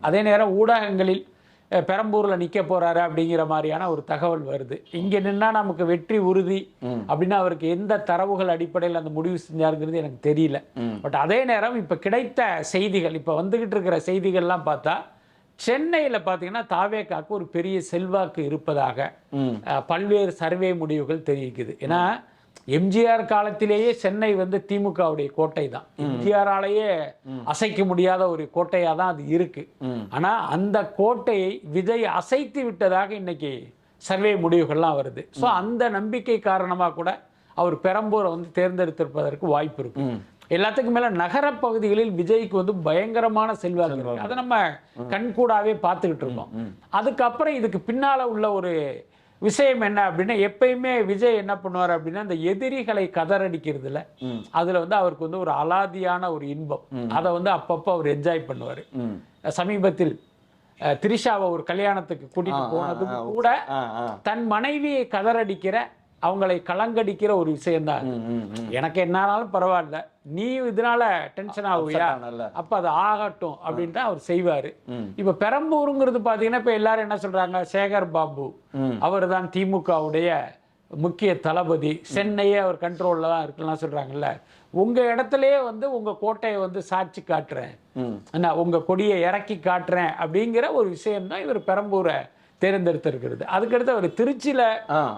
அதே நேரம் ஊடகங்களில் பெரம்பூரில் நிற்க போகிறாரு அப்படிங்கிற மாதிரியான ஒரு தகவல் வருது. இங்கே நின்னா நமக்கு வெற்றி உறுதி அப்படின்னு அவருக்கு எந்த தரவுகள் அடிப்படையில் அந்த முடிவு செஞ்சாருங்கிறது எனக்கு தெரியல. பட் அதே நேரம் இப்போ கிடைத்த செய்திகள், இப்போ வந்துக்கிட்டு இருக்கிற செய்திகள்லாம் பார்த்தா சென்னையில் பார்த்தீங்கன்னா தாவேகாவுக்கு ஒரு பெரிய செல்வாக்கு இருப்பதாக பல்வேறு சர்வே முடிவுகள் தெரிவிக்குது. ஏன்னா எம்ஜிஆர் காலத்திலேயே சென்னை வந்து திமுகவுடைய கோட்டை தான். எம்ஜிஆராலேயே அசைக்க முடியாத ஒரு கோட்டையாக தான் அது இருக்கு. ஆனால் அந்த கோட்டையை விஜய் அசைத்து விட்டதாக இன்னைக்கு சர்வே முடிவுகள்லாம் வருது. ஸோ அந்த நம்பிக்கை காரணமாக கூட அவர் பெரம்பூரை வந்து தேர்ந்தெடுத்திருப்பதற்கு வாய்ப்பு இருக்கு. எல்லாத்துக்கும் மேல நகர பகுதிகளில் விஜய்க்கு வந்து பயங்கரமான செல்வாக்கு இருக்கு. அதை நம்ம கண்கூடாவே பார்த்துக்கிட்டு இருக்கோம். அதுக்கப்புறம் இதுக்கு பின்னால உள்ள ஒரு விஷயம் என்ன அப்படின்னா, எப்பயுமே விஜய் என்ன பண்ணுவார் அப்படின்னா, அந்த எதிரிகளை கதறடிக்கிறதுல அதுல வந்து அவருக்கு வந்து ஒரு அலாதியான ஒரு இன்பம். அதை வந்து அப்பப்போ அவர் என்ஜாய் பண்ணுவார். சமீபத்தில் திரிஷாவை ஒரு கல்யாணத்துக்கு கூட்டிட்டு போனதுக்கு கூட தன் மனைவியை கதறடிக்கிற, அவங்களை கலங்கடிக்கிற ஒரு விஷயம்தான். எனக்கு என்னாலும் பரவாயில்ல, நீ இதனால டென்ஷன் ஆகுவியா, அப்ப அது ஆகட்டும் அப்படின்னு தான் அவர் செய்வாரு. இப்ப பெரம்பூருங்கிறது பாத்தீங்கன்னா இப்ப எல்லாரும் என்ன சொல்றாங்க, சேகர் பாபு அவர் தான் திமுகவுடைய முக்கிய தளபதி, சென்னையே அவர் கண்ட்ரோல்ல தான் இருக்குலாம் சொல்றாங்கல்ல. உங்க இடத்துலயே வந்து உங்க கோட்டையை வந்து சாட்சி காட்டுறேன், உங்க கொடியை இறக்கி காட்டுறேன் அப்படிங்கிற ஒரு விஷயம் தான் இவர் பெரம்பூரை தேர்ந்தெடுத்திருக்கிறது. அதுக்கடுத்து அவர் திருச்சியில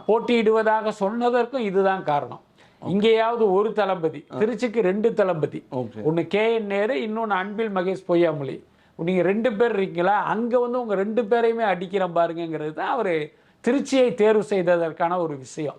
போட்டியிடுவதாக சொன்னதற்கும் இதுதான் காரணம். இங்கேயாவது ஒரு தளபதி, திருச்சிக்கு 2 தளபதி, ஒன்னு KN நேரு, இன்னொன்னு அன்பில் மகேஷ் பொய்யாமொழி. நீங்க 2 பேர் இருக்கீங்களா, அங்க வந்து உங்க 2 பேரையுமே அடிக்கிற பாருங்கிறது தான் அவரு திருச்சியை தேர்வு செய்ததற்கான ஒரு விஷயம்.